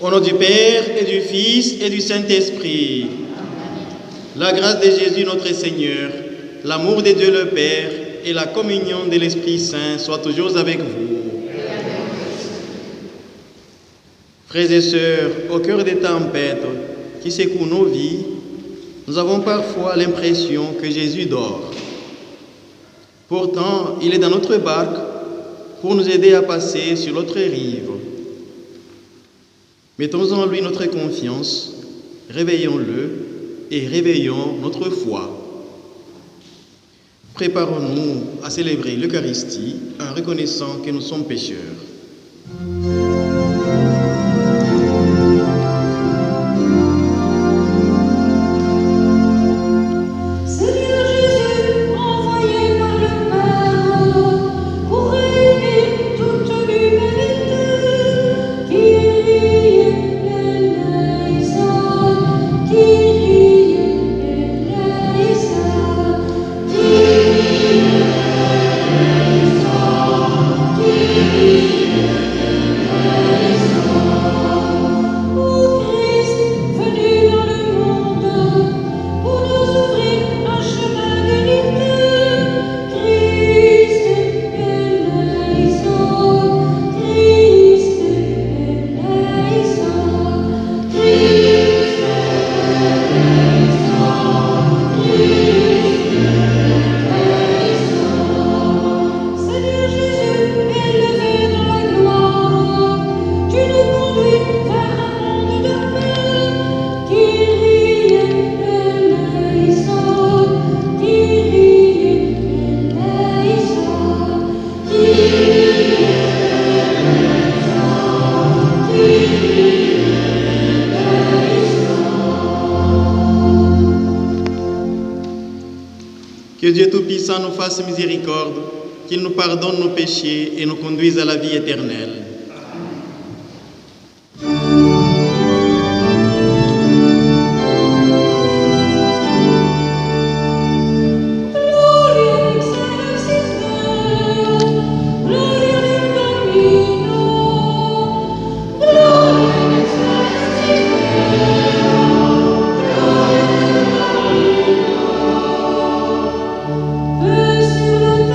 Au nom du Père et du Fils et du Saint-Esprit, la grâce de Jésus notre Seigneur, l'amour de Dieu le Père et la communion de l'Esprit Saint soient toujours avec vous. Frères et sœurs, au cœur des tempêtes qui secouent nos vies, nous avons parfois l'impression que Jésus dort. Pourtant, il est dans notre barque pour nous aider à passer sur l'autre rive. Mettons en lui notre confiance, réveillons-le et réveillons notre foi. Préparons-nous à célébrer l'Eucharistie en reconnaissant que nous sommes pécheurs. Que Dieu Tout-Puissant nous fasse miséricorde, qu'il nous pardonne nos péchés et nous conduise à la vie éternelle. Sur la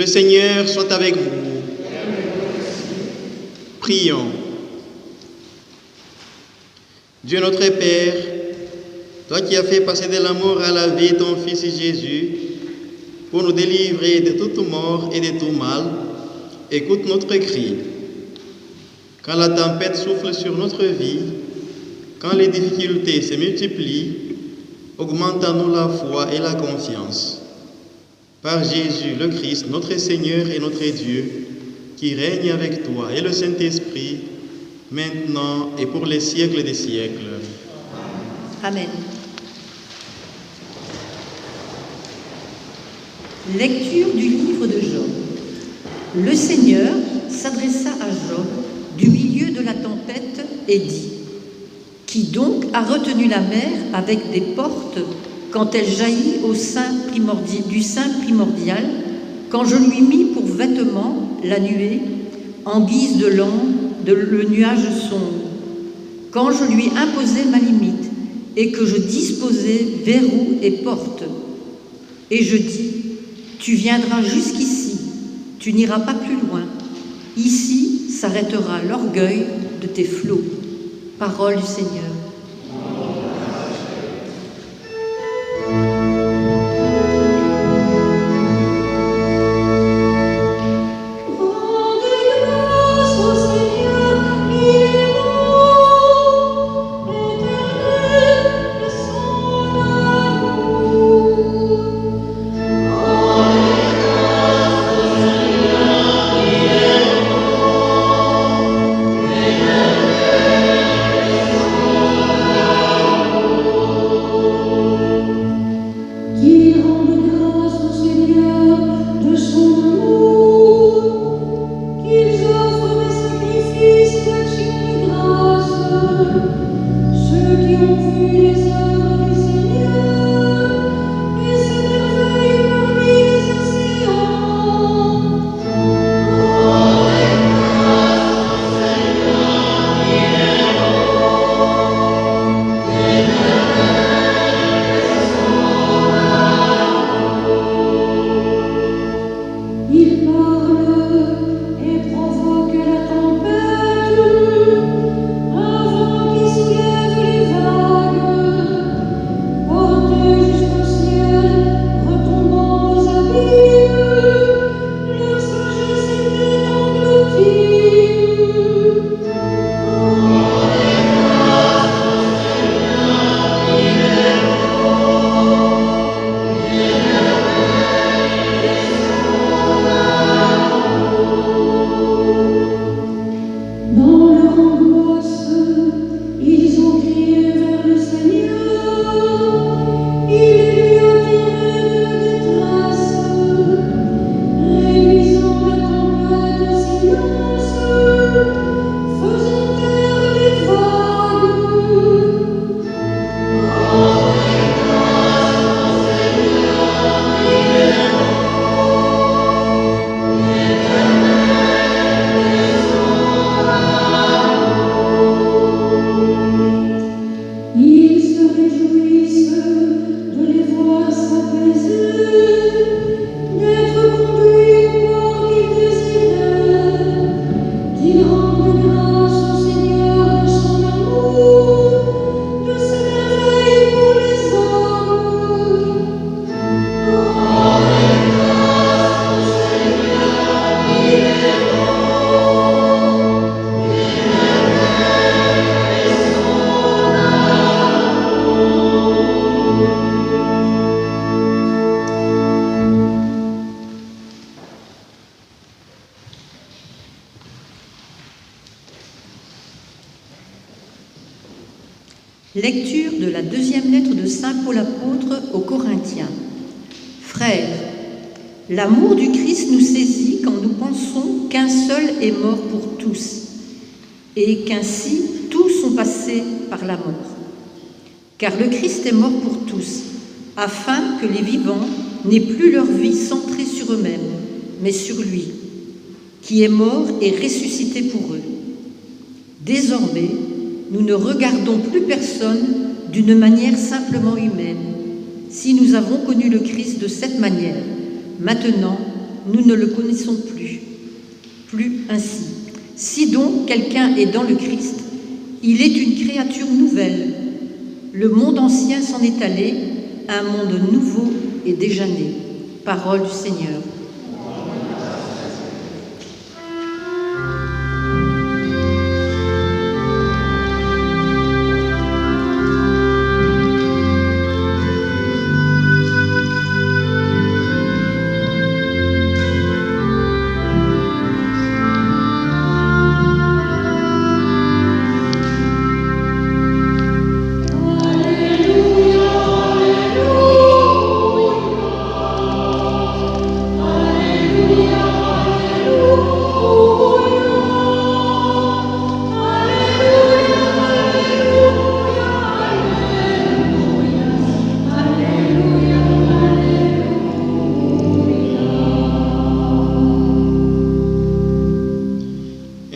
Le Seigneur soit avec vous. Prions. Dieu notre Père, toi qui as fait passer de la mort à la vie ton Fils Jésus, pour nous délivrer de toute mort et de tout mal, écoute notre cri. Quand la tempête souffle sur notre vie, quand les difficultés se multiplient, augmente en nous la foi et la confiance. Par Jésus le Christ, notre Seigneur et notre Dieu, qui règne avec toi et le Saint-Esprit, maintenant et pour les siècles des siècles. Amen. Lecture du livre de Job. Le Seigneur s'adressa à Job du milieu de la tempête et dit : Qui donc a retenu la mer avec des portes quand elle jaillit du sein primordial, quand je lui mis pour vêtement la nuée, en guise de lampe, le nuage sombre, quand je lui imposais ma limite, et que je disposais verrous et portes. Et je dis : Tu viendras jusqu'ici, tu n'iras pas plus loin. Ici s'arrêtera l'orgueil de tes flots. Parole du Seigneur. Lecture de la deuxième lettre de Saint Paul apôtre aux Corinthiens. Frères, L'amour du Christ nous saisit quand nous pensons qu'un seul est mort pour tous et qu'ainsi tous sont passés par la mort. Car le Christ est mort pour tous, afin que les vivants n'aient plus leur vie centrée sur eux-mêmes, mais sur lui, qui est mort et ressuscité pour eux. Désormais, nous ne regardons plus personne d'une manière simplement humaine. Si nous avons connu le Christ de cette manière, maintenant, nous ne le connaissons plus ainsi. Si donc quelqu'un est dans le Christ, il est une créature nouvelle. Le monde ancien s'en est allé, un monde nouveau est déjà né. Parole du Seigneur.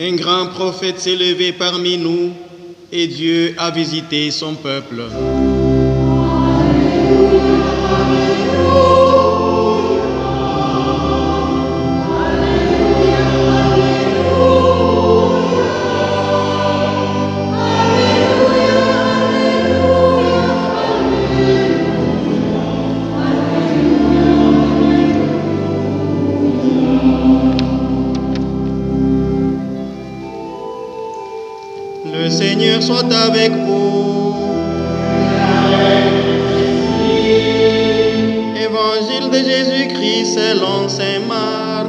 Un grand prophète s'est levé parmi nous et Dieu a visité son peuple. Le Seigneur soit avec vous. Évangile de Jésus-Christ selon saint Marc.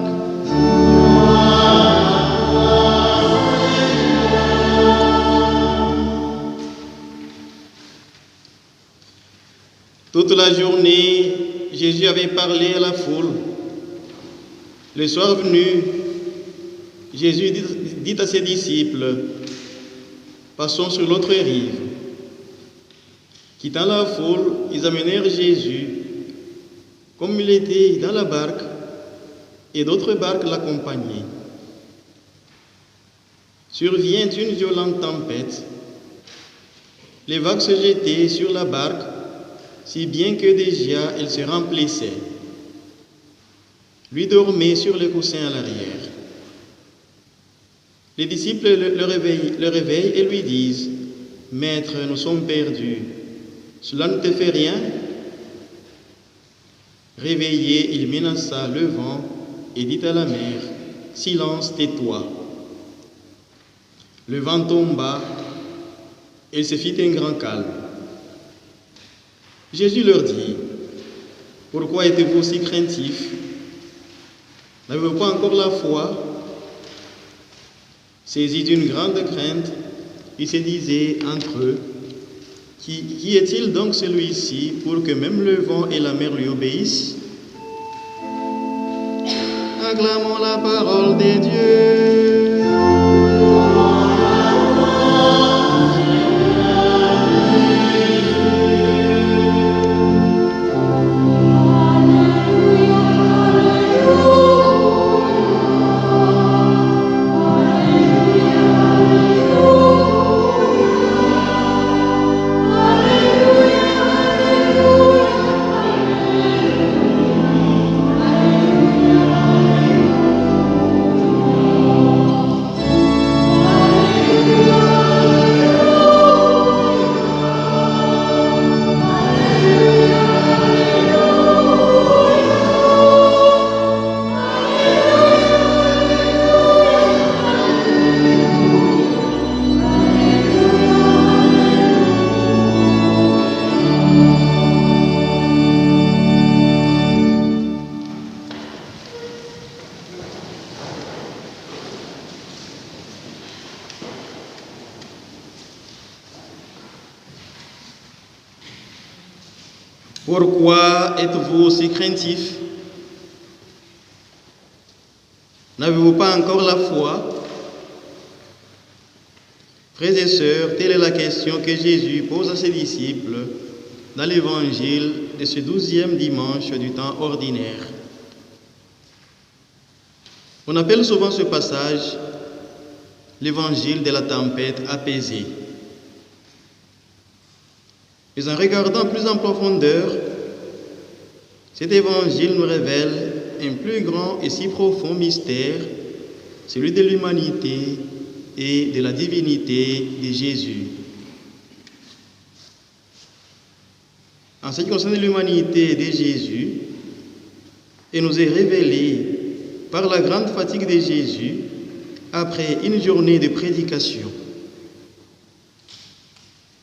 Toute la journée, Jésus avait parlé à la foule. Le soir venu, Jésus dit à ses disciples: passons sur l'autre rive. Quittant la foule, ils amenèrent Jésus, comme il était dans la barque, et d'autres barques l'accompagnaient. Survient une violente tempête. Les vagues se jetaient sur la barque, si bien que déjà elle se remplissait. Lui dormait sur le coussin à l'arrière. Les disciples le réveillent et lui disent: Maître, nous sommes perdus. Cela ne te fait rien? Réveillé, il menaça le vent et dit à la mer: Silence, tais-toi. Le vent tomba et il se fit un grand calme. Jésus leur dit: Pourquoi êtes-vous si craintifs? N'avez-vous pas encore la foi? Saisis d'une grande crainte, ils se disaient entre eux: Qui est-il donc celui-ci pour que même le vent et la mer lui obéissent? Acclamons la parole de Dieu. Pourquoi êtes-vous si craintifs? N'avez-vous pas encore la foi? Frères et sœurs, telle est la question que Jésus pose à ses disciples dans l'évangile de ce 12e dimanche du temps ordinaire. On appelle souvent ce passage l'évangile de la tempête apaisée. Mais en regardant plus en profondeur, cet évangile nous révèle un plus grand et si profond mystère, celui de l'humanité et de la divinité de Jésus. En ce qui concerne l'humanité de Jésus, il nous est révélé par la grande fatigue de Jésus après une journée de prédication.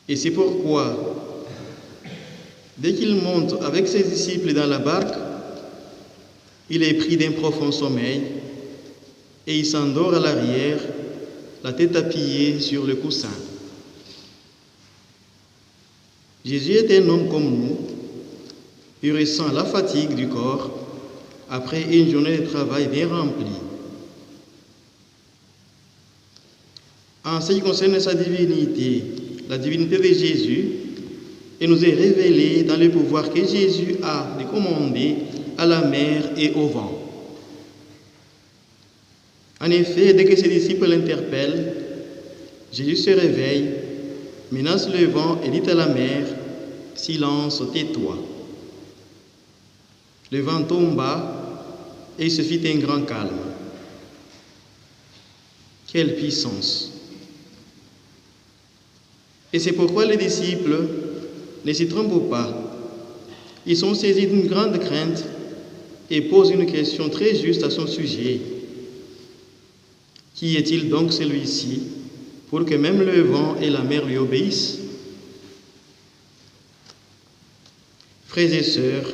Et c'est pourquoi, dès qu'il monte avec ses disciples dans la barque, il est pris d'un profond sommeil et il s'endort à l'arrière, la tête appuyée sur le coussin. Jésus est un homme comme nous, il ressent la fatigue du corps après une journée de travail bien remplie. En ce qui concerne sa divinité, la divinité de Jésus, il nous est révélé dans le pouvoir que Jésus a de commander à la mer et au vent. En effet, dès que ses disciples l'interpellent, Jésus se réveille, menace le vent et dit à la mer, « Silence, tais-toi ». Le vent tomba et il se fit un grand calme. Quelle puissance! Et c'est pourquoi les disciples ne s'y trompent pas. Ils sont saisis d'une grande crainte et posent une question très juste à son sujet. Qui est-il donc celui-ci pour que même le vent et la mer lui obéissent? Frères et sœurs,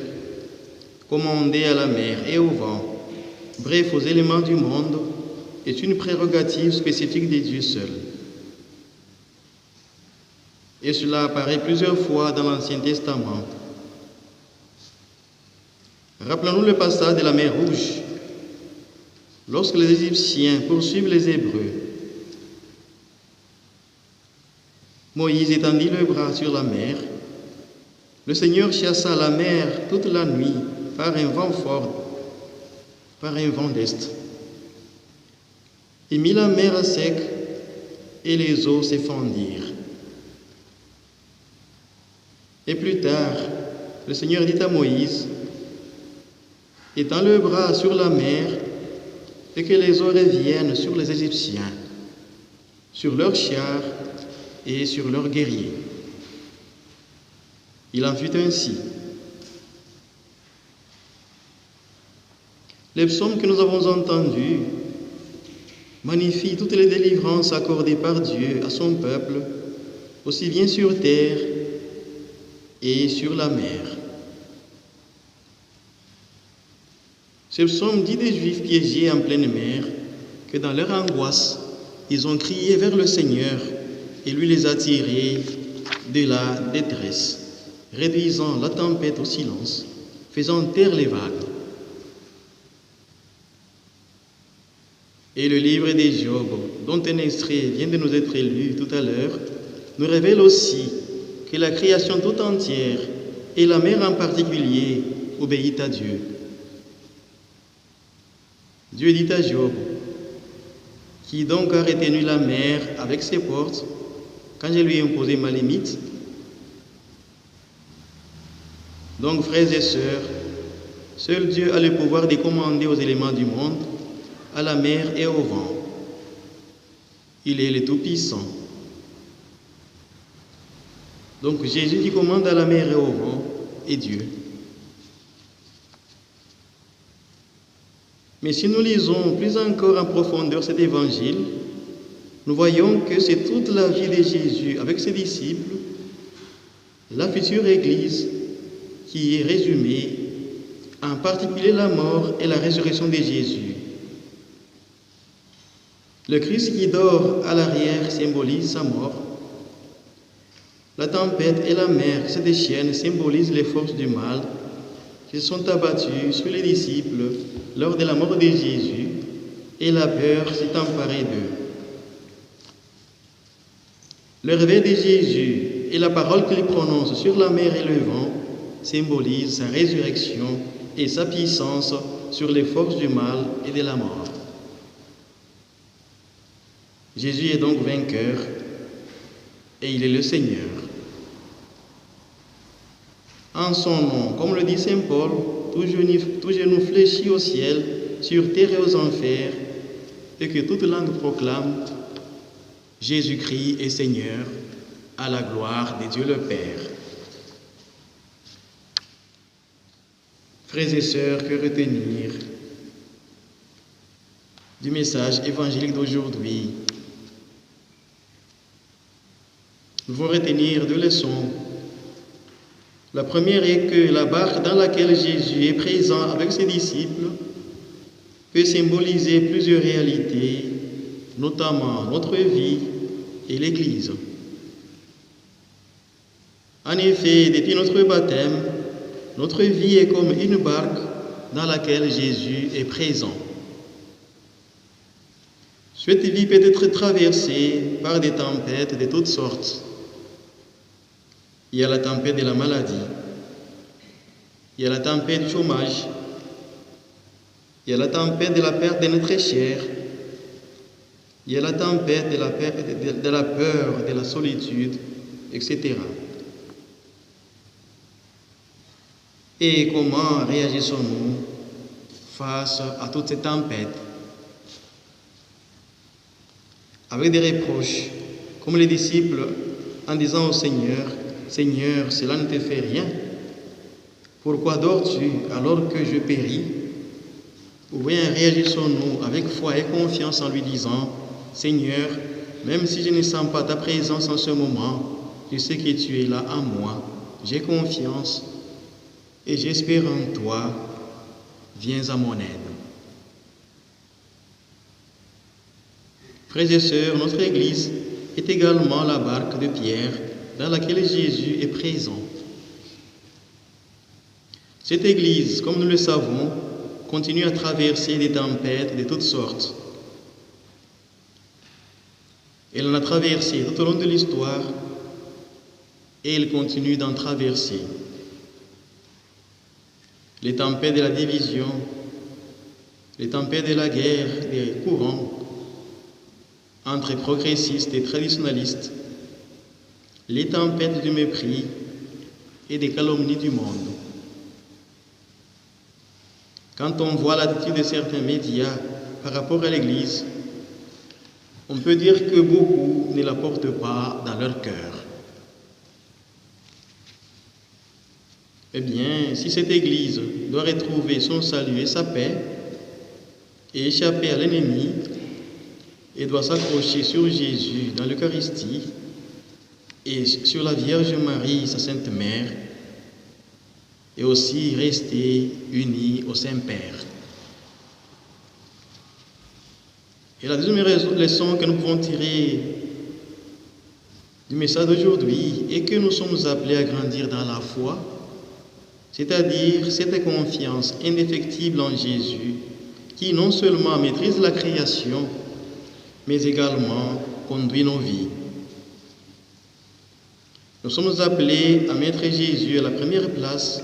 commander à la mer et au vent, bref aux éléments du monde, est une prérogative spécifique de Dieu seul. Et cela apparaît plusieurs fois dans l'Ancien Testament. Rappelons-nous le passage de la mer Rouge. Lorsque les Égyptiens poursuivent les Hébreux, Moïse étendit le bras sur la mer. Le Seigneur chassa la mer toute la nuit par un vent fort, par un vent d'est. Il mit la mer à sec et les eaux se fendirent. Et plus tard, le Seigneur dit à Moïse, « Étends le bras sur la mer et que les eaux reviennent sur les Égyptiens, sur leurs chars et sur leurs guerriers. » Il en fut ainsi. Les psaumes que nous avons entendus magnifient toutes les délivrances accordées par Dieu à son peuple, aussi bien sur terre et sur la mer. Ce psaume dit des Juifs piégés en pleine mer que dans leur angoisse, ils ont crié vers le Seigneur et lui les a tirés de la détresse, réduisant la tempête au silence, faisant taire les vagues. Et le livre des Job, dont un extrait vient de nous être lu tout à l'heure, nous révèle aussi que la création tout entière, et la mer en particulier, obéit à Dieu. Dieu dit à Job, « Qui donc a retenu la mer avec ses portes, quand je lui ai imposé ma limite ?» Donc, frères et sœurs, seul Dieu a le pouvoir de commander aux éléments du monde, à la mer et au vent. Il est le Tout-Puissant. Donc Jésus qui commande à la mer et au vent est Dieu. Mais si nous lisons plus encore en profondeur cet évangile, nous voyons que c'est toute la vie de Jésus avec ses disciples, la future Église, qui est résumée, en particulier la mort et la résurrection de Jésus. Le Christ qui dort à l'arrière symbolise sa mort. La tempête et la mer qui se déchaînent symbolisent les forces du mal qui se sont abattues sur les disciples lors de la mort de Jésus et la peur s'est emparée d'eux. Le réveil de Jésus et la parole qu'il prononce sur la mer et le vent symbolisent sa résurrection et sa puissance sur les forces du mal et de la mort. Jésus est donc vainqueur et il est le Seigneur. En son nom, comme le dit Saint Paul, tout genou fléchit au ciel, sur terre et aux enfers, et que toute langue proclame Jésus-Christ est Seigneur, à la gloire de Dieu le Père. Frères et sœurs, que retenir du message évangélique d'aujourd'hui? Nous devons retenir deux leçons. La première est que la barque dans laquelle Jésus est présent avec ses disciples peut symboliser plusieurs réalités, notamment notre vie et l'Église. En effet, depuis notre baptême, notre vie est comme une barque dans laquelle Jésus est présent. Cette vie peut être traversée par des tempêtes de toutes sortes. Il y a la tempête de la maladie, il y a la tempête du chômage, il y a la tempête de la perte de notre chair, il y a la tempête de la peur, de la solitude, etc. Et comment réagissons-nous face à toutes ces tempêtes? Avec des reproches, comme les disciples, en disant au Seigneur, « Seigneur, cela ne te fait rien. Pourquoi dors-tu alors que je péris ?» Ou bien réagissons-nous avec foi et confiance en lui disant, « Seigneur, même si je ne sens pas ta présence en ce moment, je sais que tu es là en moi, j'ai confiance et j'espère en toi, viens à mon aide. » Frères et sœurs, notre Église est également la barque de Pierre dans laquelle Jésus est présent. Cette Église, comme nous le savons, continue à traverser des tempêtes de toutes sortes. Elle en a traversé tout au long de l'histoire et elle continue d'en traverser. Les tempêtes de la division, les tempêtes de la guerre, des courants entre progressistes et traditionnalistes, les tempêtes du mépris et des calomnies du monde. Quand on voit l'attitude de certains médias par rapport à l'Église, on peut dire que beaucoup ne la portent pas dans leur cœur. Eh bien, si cette Église doit retrouver son salut et sa paix et échapper à l'ennemi, et doit s'accrocher sur Jésus dans l'Eucharistie et sur la Vierge Marie, sa Sainte Mère, et aussi rester unis au Saint-Père. Et la deuxième leçon que nous pouvons tirer du message d'aujourd'hui est que nous sommes appelés à grandir dans la foi, c'est-à-dire cette confiance indéfectible en Jésus qui non seulement maîtrise la création, mais également conduit nos vies. Nous sommes appelés à mettre Jésus à la première place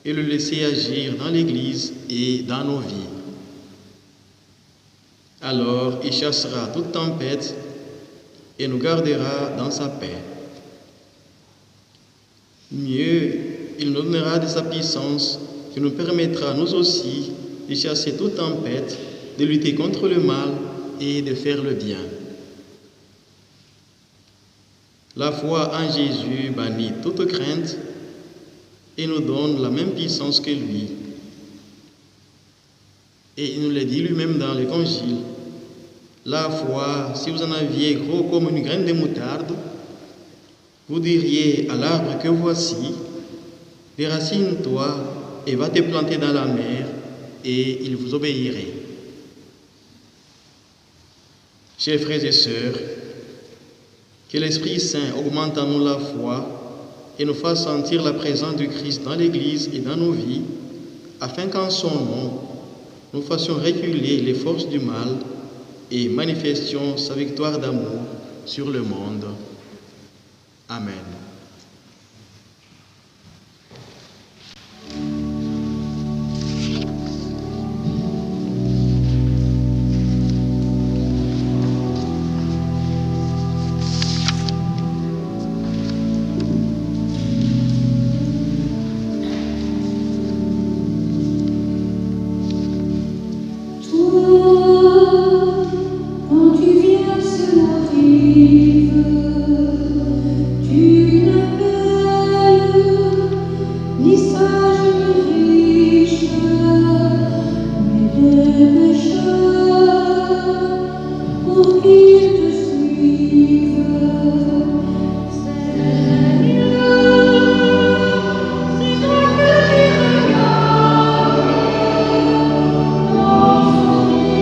et le laisser agir dans l'Église et dans nos vies. Alors, il chassera toute tempête et nous gardera dans sa paix. Mieux, il nous donnera de sa puissance qui nous permettra, nous aussi, de chasser toute tempête, de lutter contre le mal et de faire le bien. La foi en Jésus bannit toute crainte et nous donne la même puissance que lui. Et il nous l'a dit lui-même dans l'Évangile. La foi, si vous en aviez gros comme une graine de moutarde, vous diriez à l'arbre que voici, déracine-toi et va te planter dans la mer, et il vous obéirait. Chers frères et sœurs, que l'Esprit Saint augmente en nous la foi et nous fasse sentir la présence du Christ dans l'Église et dans nos vies, afin qu'en son nom, nous fassions reculer les forces du mal et manifestions sa victoire d'amour sur le monde. Amen. Quand tu viens sur la rive, tu n'appelles ni sage ni riche, mais des pécheurs pour qu'ils te suivent. Seigneur, c'est toi que tu regardes dans son livre.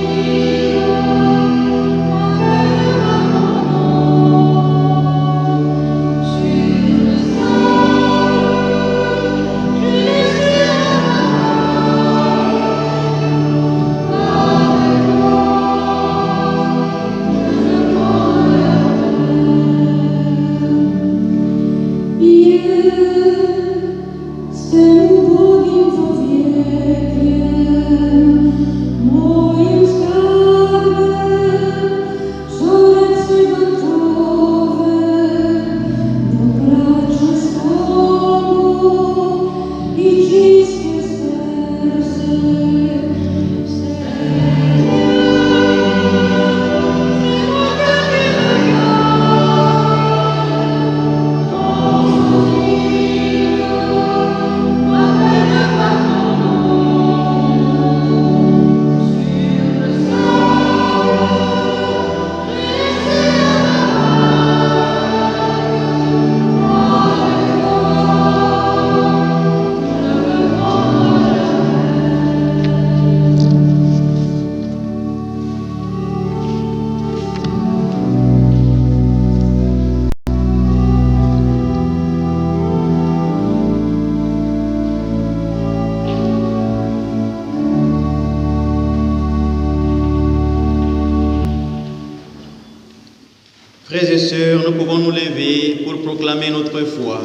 Frères et sœurs, nous pouvons nous lever pour proclamer notre foi.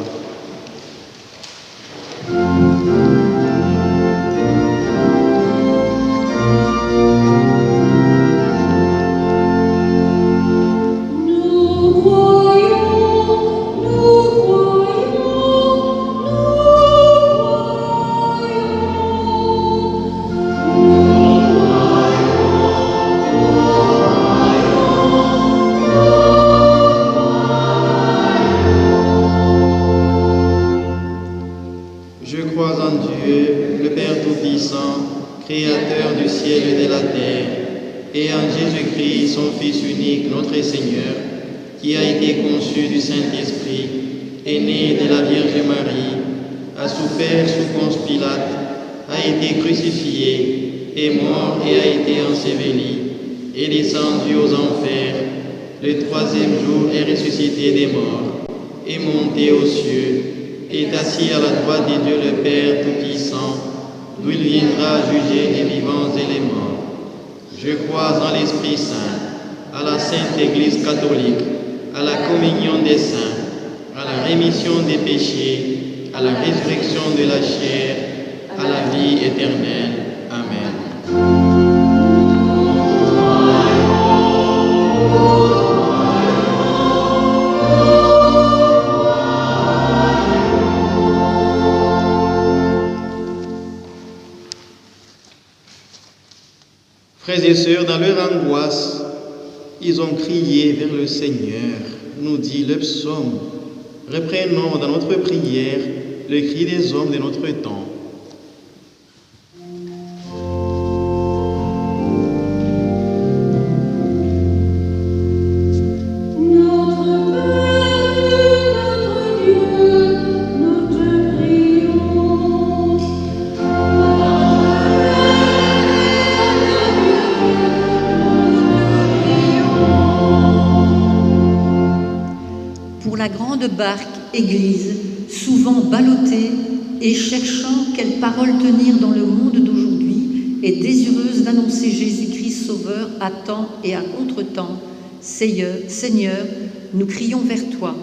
Je crois en Dieu, le Père Tout-Puissant, Créateur du ciel et de la terre, et en Jésus-Christ, son Fils unique, notre Seigneur, qui a été conçu du Saint-Esprit, est né de la Vierge Marie, a souffert sous Ponce Pilate, a été crucifié, est mort et a été enseveli, est descendu aux enfers, le troisième jour est ressuscité des morts, est monté aux cieux, est assis à la droite de Dieu le Père Tout-Puissant, d'où il viendra juger les vivants et les morts. Je crois en l'Esprit Saint, à la Sainte Église catholique, à la communion des saints, à la rémission des péchés, à la résurrection de la chair, à la vie éternelle. Amen. Frères et sœurs, dans leur angoisse, ils ont crié vers le Seigneur, nous dit le psaume. Reprenons dans notre prière le cri des hommes de notre temps. Barque, église, souvent ballottée et cherchant quelle parole tenir dans le monde d'aujourd'hui et désireuse d'annoncer Jésus-Christ Sauveur à temps et à contre-temps, Seigneur, nous crions vers toi.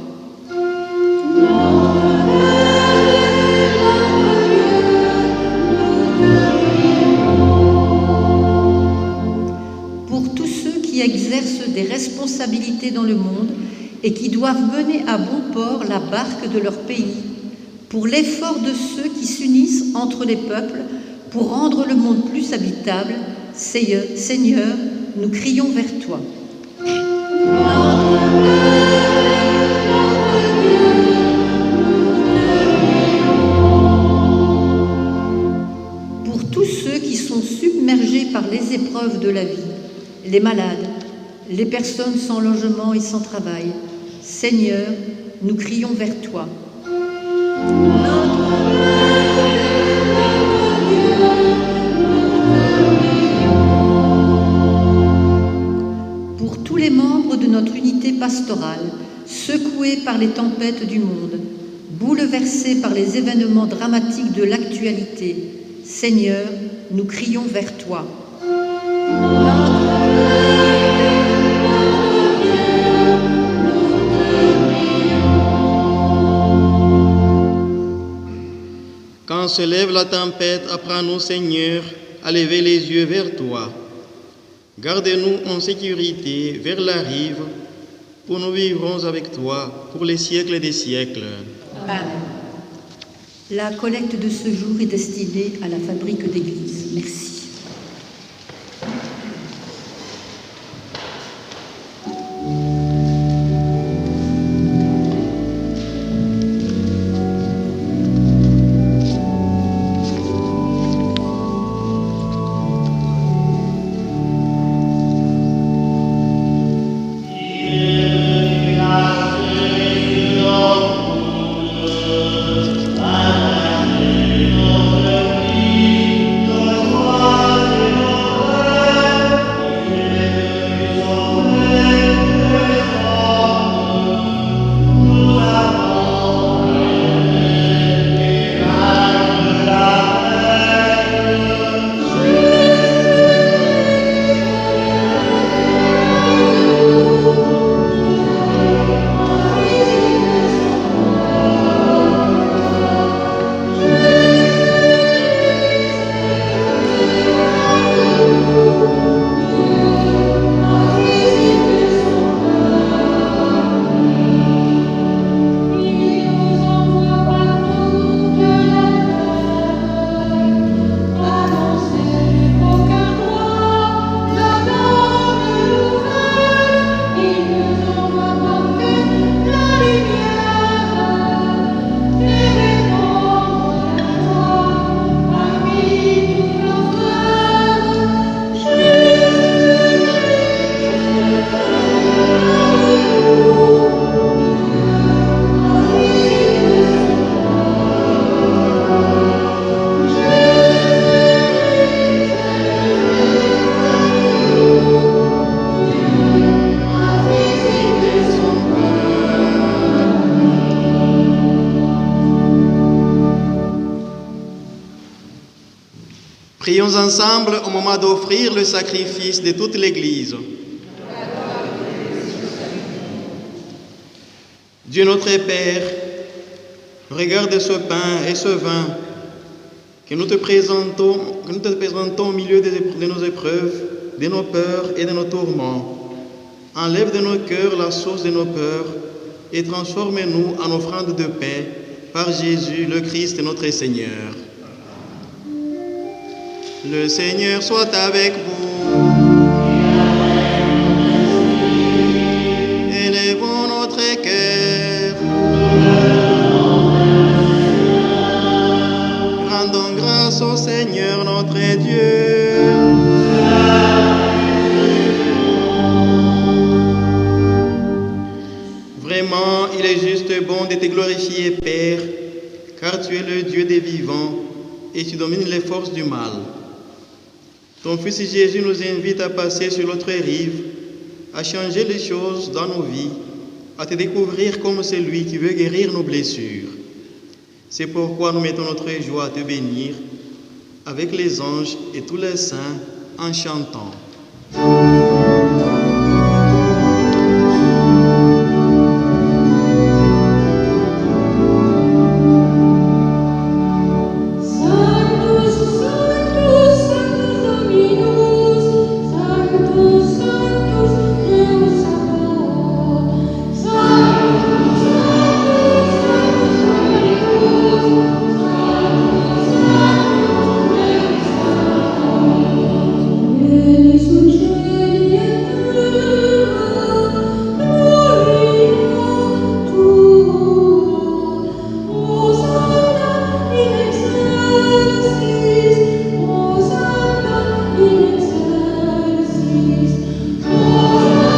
Pour tous ceux qui exercent des responsabilités dans le monde et qui doivent mener à bon port la barque de leur pays, pour l'effort de ceux qui s'unissent entre les peuples pour rendre le monde plus habitable, Seigneur, nous crions vers toi. Pour tous ceux qui sont submergés par les épreuves de la vie, les malades, les personnes sans logement et sans travail, Seigneur, nous crions vers toi. Pour tous les membres de notre unité pastorale, secoués par les tempêtes du monde, bouleversés par les événements dramatiques de l'actualité, Seigneur, nous crions vers toi. Quand se lève la tempête, apprends-nous, Seigneur, à lever les yeux vers toi. Garde-nous en sécurité vers la rive, pour nous vivrons avec toi pour les siècles des siècles. Amen. La collecte de ce jour est destinée à la fabrique d'église. Merci. Prions ensemble au moment d'offrir le sacrifice de toute l'Église. Dieu notre Père, regarde ce pain et ce vin que nous te présentons au milieu de nos épreuves, de nos peurs et de nos tourments. Enlève de nos cœurs la source de nos peurs et transforme-nous en offrande de paix par Jésus, le Christ, notre Seigneur. Le Seigneur soit avec vous. Élevons notre cœur. Rendons grâce au Seigneur notre Dieu. Vraiment, il est juste bon de te glorifier, Père, car tu es le Dieu des vivants et tu domines les forces du mal. Ton Fils Jésus nous invite à passer sur l'autre rive, à changer les choses dans nos vies, à te découvrir comme celui qui veut guérir nos blessures. C'est pourquoi nous mettons notre joie à te bénir, avec les anges et tous les saints, en chantant. Sanctus, Sanctus, Sanctus Dominus, Sanctus, Sanctus, Deus Sabaoth. Sanctus, Sanctus, Sanctus Dominus, Sanctus, Sanctus, Deus Sabaoth. Veni sul cieli et terra, gloria tua. Hosanna in excelsis, Hosanna in excelsis, Hosanna in excelsis, Hosanna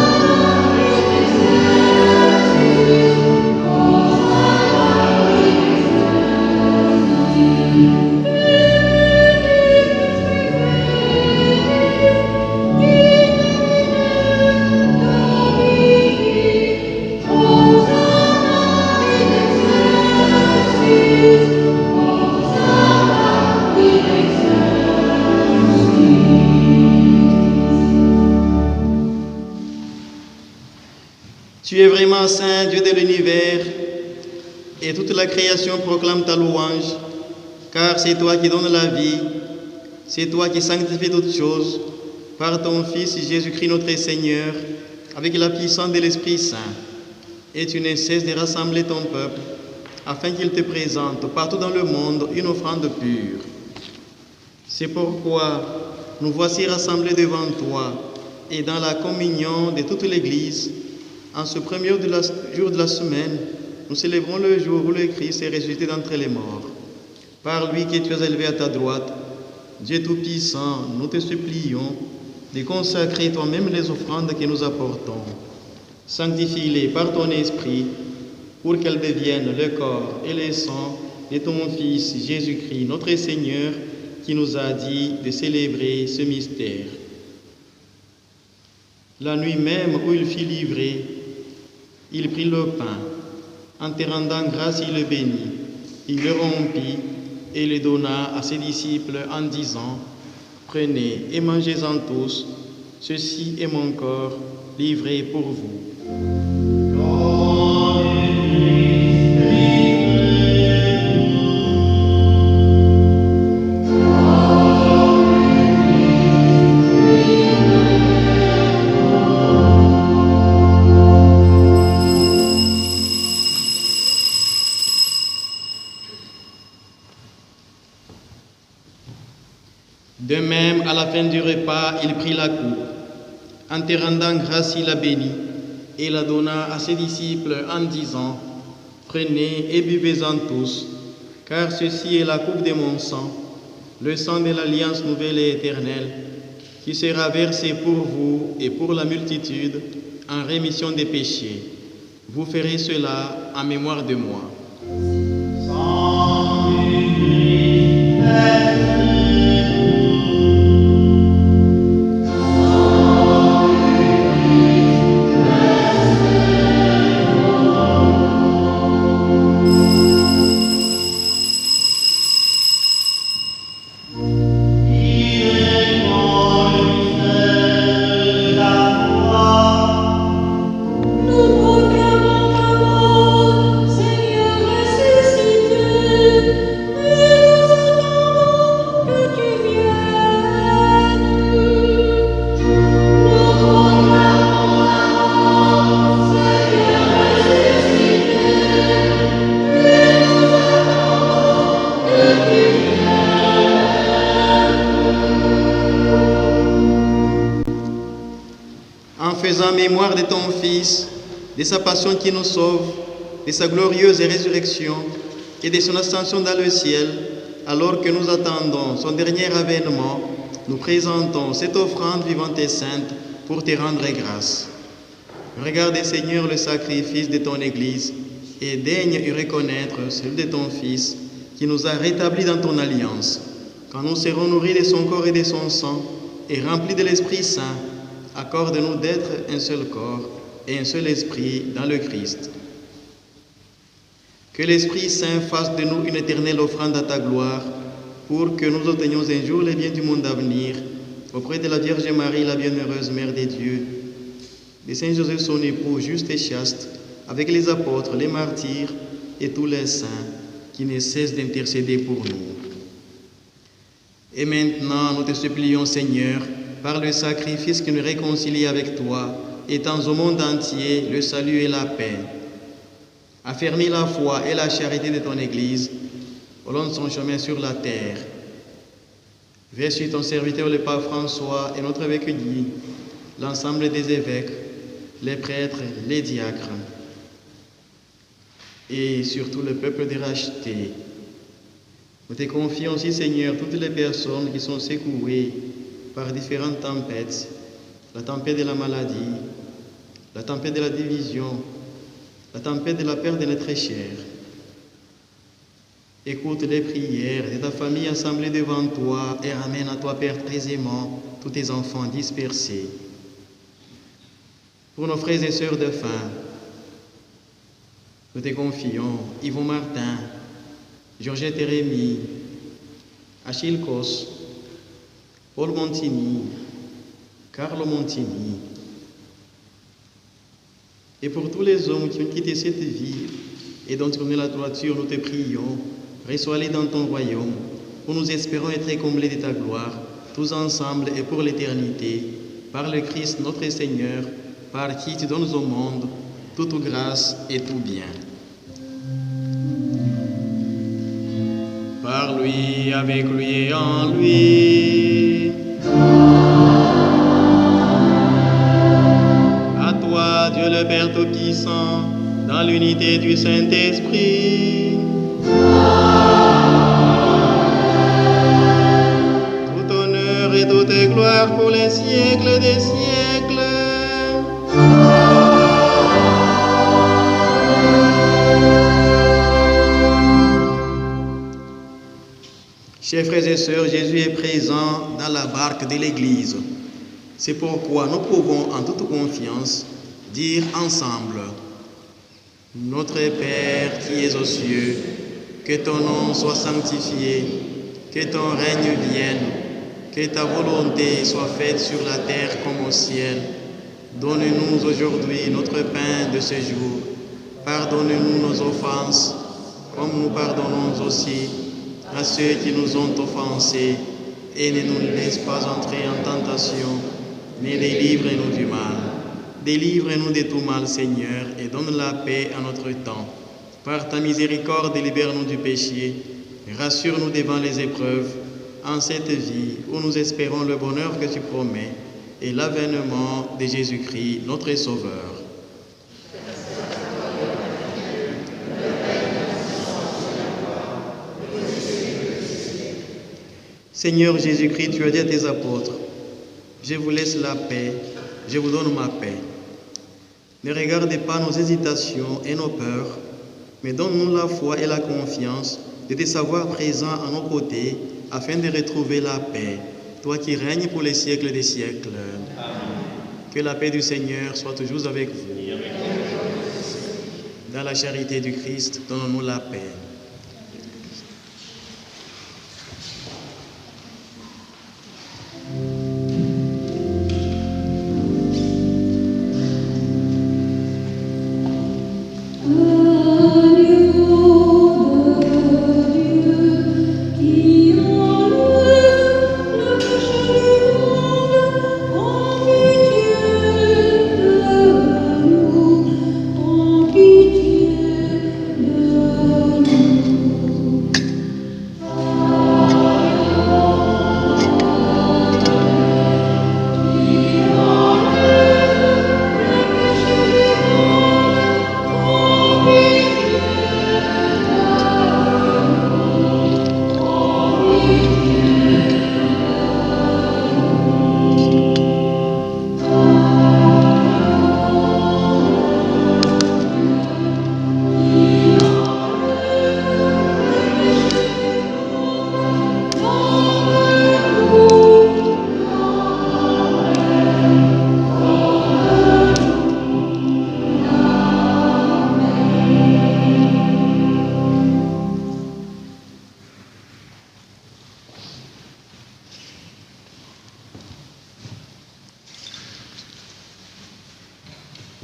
Tu es vraiment saint, Dieu de l'univers, et toute la création proclame ta louange, car c'est toi qui donnes la vie, c'est toi qui sanctifies toutes choses, par ton Fils Jésus-Christ notre Seigneur, avec la puissance de l'Esprit Saint. Et tu ne cesses de rassembler ton peuple, afin qu'il te présente partout dans le monde une offrande pure. C'est pourquoi nous voici rassemblés devant toi, et dans la communion de toute l'Église, en ce premier jour de la semaine, nous célébrons le jour où le Christ est ressuscité d'entre les morts. Par lui que tu as élevé à ta droite, Dieu Tout-Puissant, nous te supplions de consacrer toi-même les offrandes que nous apportons. Sanctifie-les par ton Esprit, pour qu'elles deviennent le corps et le sang de ton Fils Jésus-Christ, notre Seigneur, qui nous a dit de célébrer ce mystère. La nuit même où il fut livré, il prit le pain. En te rendant grâce, il le bénit. Il le rompit et le donna à ses disciples en disant, « Prenez et mangez-en tous, ceci est mon corps livré pour vous. » De même, à la fin du repas, il prit la coupe. En te rendant grâce, il la bénit et la donna à ses disciples en disant, « Prenez et buvez-en tous, car ceci est la coupe de mon sang, le sang de l'alliance nouvelle et éternelle, qui sera versé pour vous et pour la multitude en rémission des péchés. Vous ferez cela en mémoire de moi. » En faisant mémoire de ton Fils, de sa passion qui nous sauve, de sa glorieuse résurrection et de son ascension dans le ciel, alors que nous attendons son dernier avènement, nous présentons cette offrande vivante et sainte pour te rendre grâce. Regarde, Seigneur, le sacrifice de ton Église et daigne y reconnaître celui de ton Fils qui nous a rétablis dans ton alliance. Quand nous serons nourris de son corps et de son sang et remplis de l'Esprit Saint, accorde-nous d'être un seul corps et un seul esprit dans le Christ. Que l'Esprit Saint fasse de nous une éternelle offrande à ta gloire, pour que nous obtenions un jour les biens du monde à venir, auprès de la Vierge Marie, la bienheureuse Mère de Dieu, de Saint Joseph son époux, juste et chaste, avec les apôtres, les martyrs et tous les saints qui ne cessent d'intercéder pour nous. Et maintenant, nous te supplions, Seigneur, par le sacrifice qui nous réconcilie avec toi, étends au monde entier le salut et la paix. Affermis la foi et la charité de ton Église au long de son chemin sur la terre. Veille sur ton serviteur le pape François et notre évêque Guy, l'ensemble des évêques, les prêtres, les diacres, et surtout le peuple des rachetés. Nous te confions aussi, Seigneur, toutes les personnes qui sont secouées par différentes tempêtes, la tempête de la maladie, la tempête de la division, la tempête de la perte de notre chair. Écoute les prières de ta famille assemblée devant toi et ramène à toi, Père, très aimant, tous tes enfants dispersés. Pour nos frères et sœurs de faim, nous te confions Yvon Martin, Georgette et Rémy, Achille Cos, Paul Montini, Carlo Montini. Et pour tous les hommes qui ont quitté cette vie et dont tu connais la droiture, nous te prions, reçois-les dans ton royaume, où nous espérons être comblés de ta gloire, tous ensemble et pour l'éternité, par le Christ notre Seigneur, par qui tu donnes au monde toute grâce et tout bien. Par lui, avec lui et en lui. À toi, Dieu le Père Tout-Puissant, dans l'unité du Saint-Esprit. Tout honneur et toute gloire pour les siècles des siècles. Chers frères et sœurs, Jésus est présent dans la barque de l'Église. C'est pourquoi nous pouvons en toute confiance dire ensemble: Notre Père qui es aux cieux, que ton nom soit sanctifié, que ton règne vienne, que ta volonté soit faite sur la terre comme au ciel. Donne-nous aujourd'hui notre pain de ce jour. Pardonne-nous nos offenses, comme nous pardonnons aussi à ceux qui nous ont offensés, et ne nous laisse pas entrer en tentation, mais délivre-nous du mal. Délivre-nous de tout mal, Seigneur, et donne la paix à notre temps. Par ta miséricorde, libère-nous du péché, rassure-nous devant les épreuves, en cette vie où nous espérons le bonheur que tu promets, et l'avènement de Jésus-Christ, notre Sauveur. Seigneur Jésus-Christ, tu as dit à tes apôtres: je vous laisse la paix, je vous donne ma paix. Ne regardez pas nos hésitations et nos peurs, mais donne-nous la foi et la confiance de te savoir présent à nos côtés afin de retrouver la paix, toi qui règnes pour les siècles des siècles. Amen. Que la paix du Seigneur soit toujours avec vous. Dans la charité du Christ, donnons-nous la paix. Pitié de nous.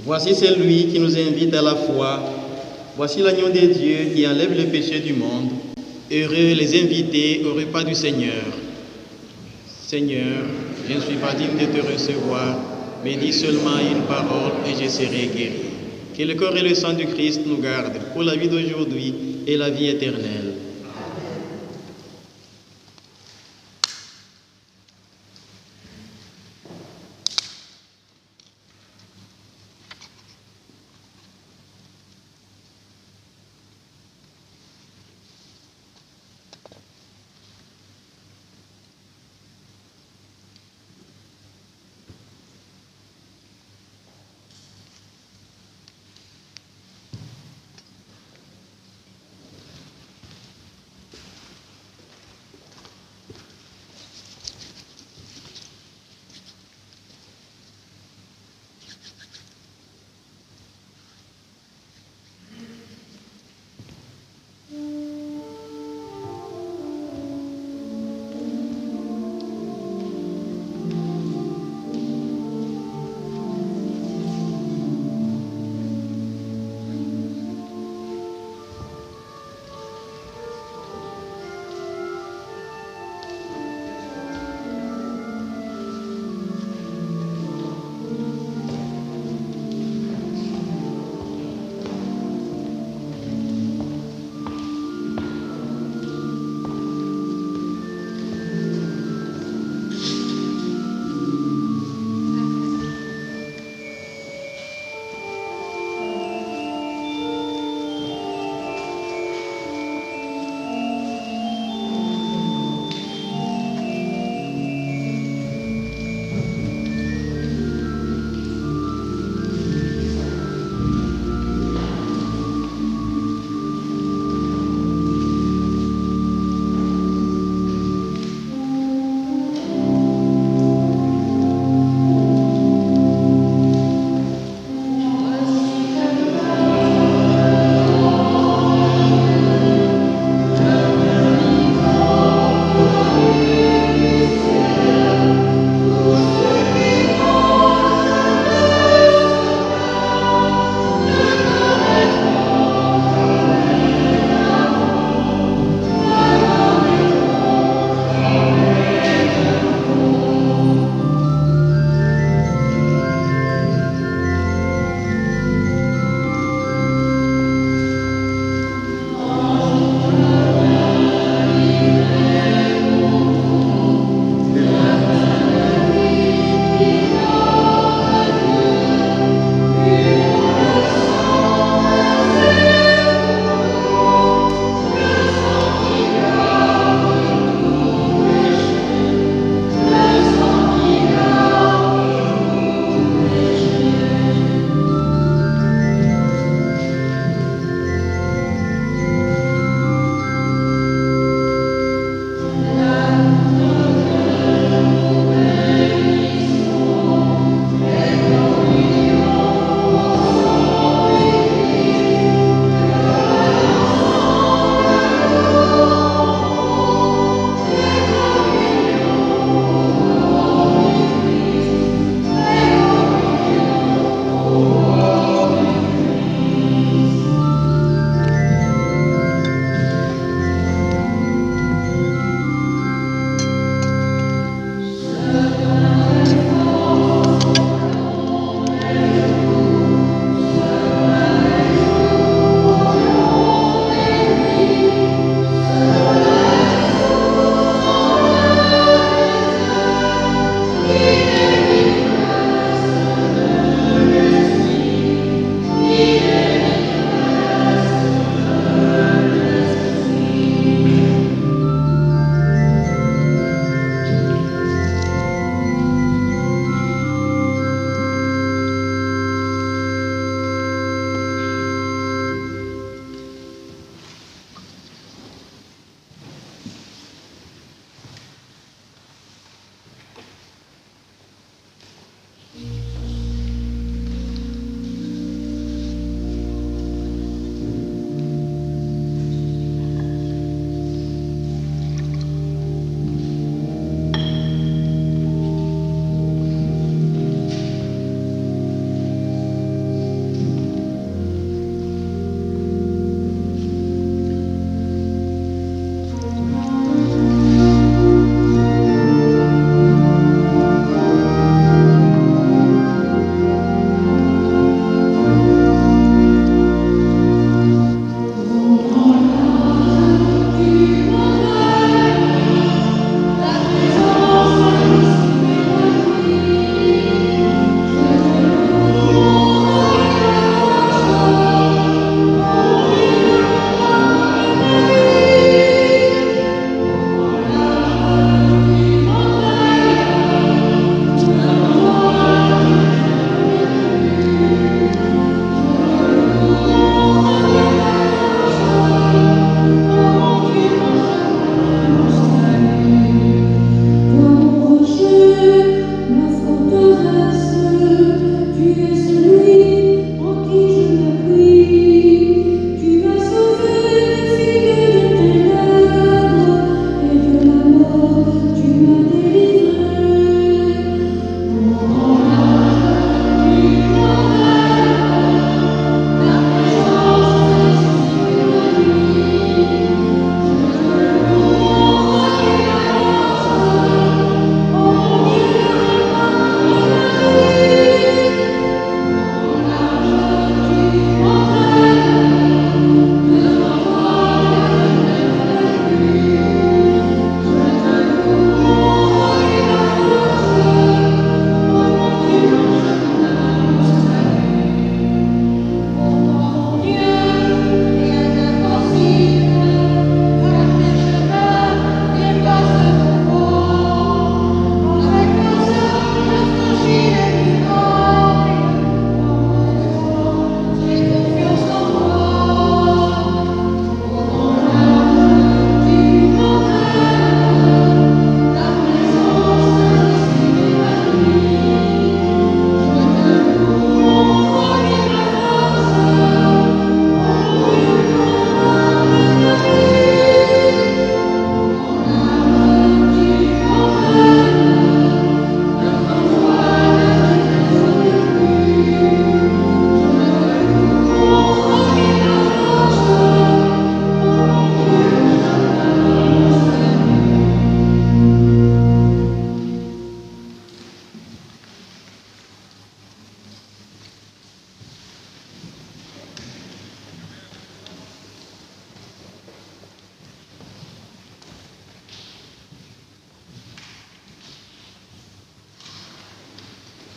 Voici celui qui nous invite à la foi. Voici l'agneau de Dieu qui enlève le péché du monde. Heureux les invités au repas du Seigneur. Seigneur, je ne suis pas digne de te recevoir, mais dis seulement une parole et je serai guéri. Que le corps et le sang du Christ nous gardent pour la vie d'aujourd'hui et la vie éternelle.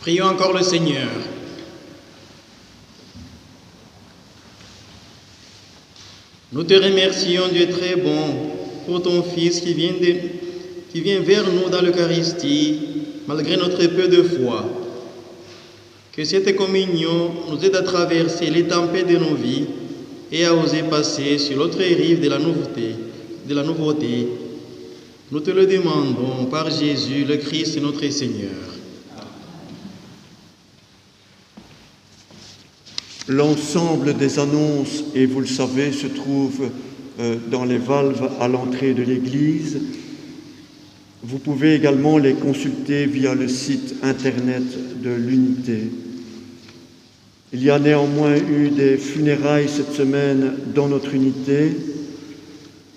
Prions encore le Seigneur. Nous te remercions, Dieu très bon, pour ton Fils qui vient vers nous dans l'Eucharistie, malgré notre peu de foi. Que cette communion nous aide à traverser les tempêtes de nos vies et à oser passer sur l'autre rive de la nouveauté. Nous te le demandons par Jésus, le Christ, notre Seigneur. L'ensemble des annonces, et vous le savez, se trouve dans les valves à l'entrée de l'église. Vous pouvez également les consulter via le site internet de l'Unité. Il y a néanmoins eu des funérailles cette semaine dans notre unité,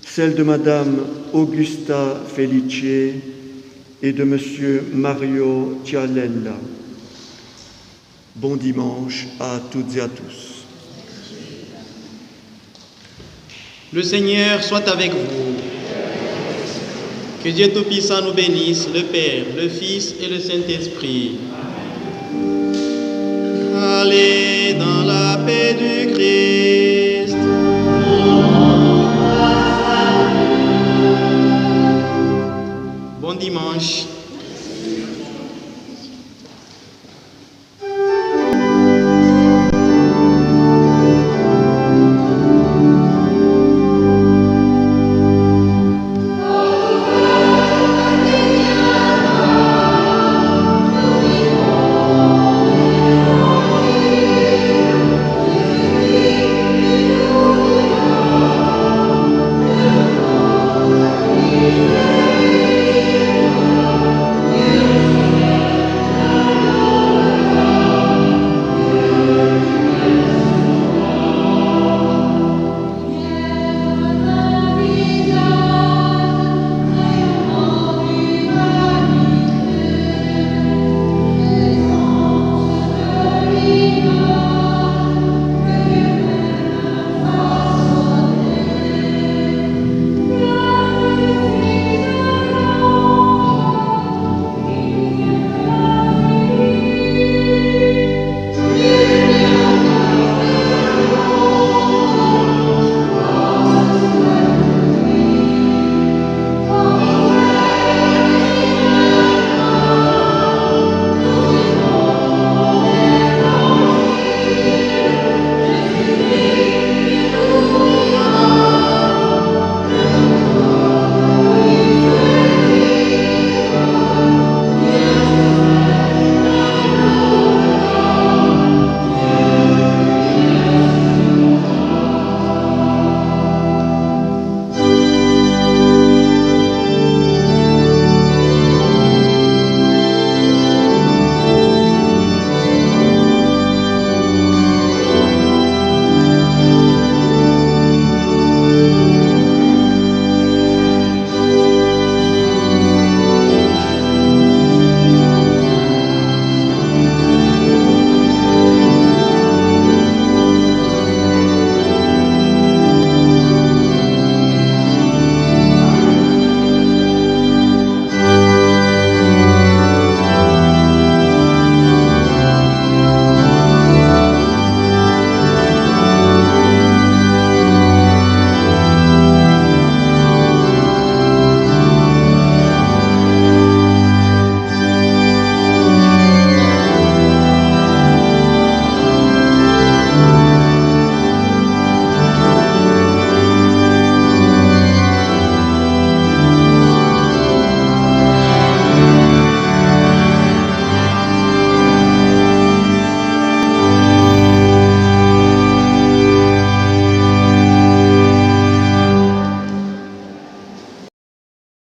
celle de Madame Augusta Felice et de Monsieur Mario Cialella. Bon dimanche à toutes et à tous. Le Seigneur soit avec vous. Que Dieu Tout-Puissant nous bénisse, le Père, le Fils et le Saint-Esprit. Allez dans la paix du